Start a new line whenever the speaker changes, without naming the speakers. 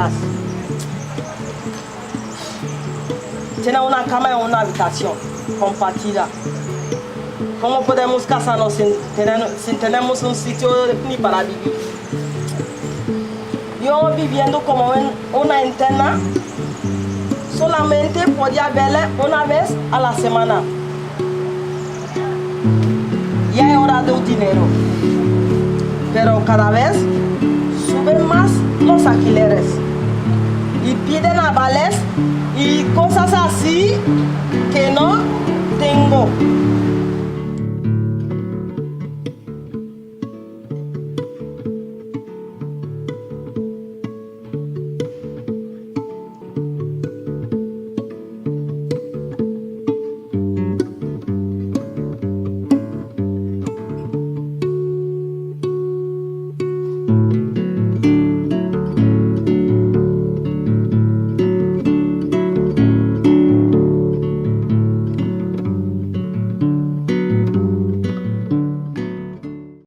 caras. Tiene una cama y una habitación compartida. ¿Cómo podemos casarnos sin tenemos un sitio ni para vivir? Yo viviendo como en una interna, solamente podía verle una vez a la semana. Ya he ahorrado dinero, pero cada vez suben más los alquileres y piden avales y cosas así que no tengo.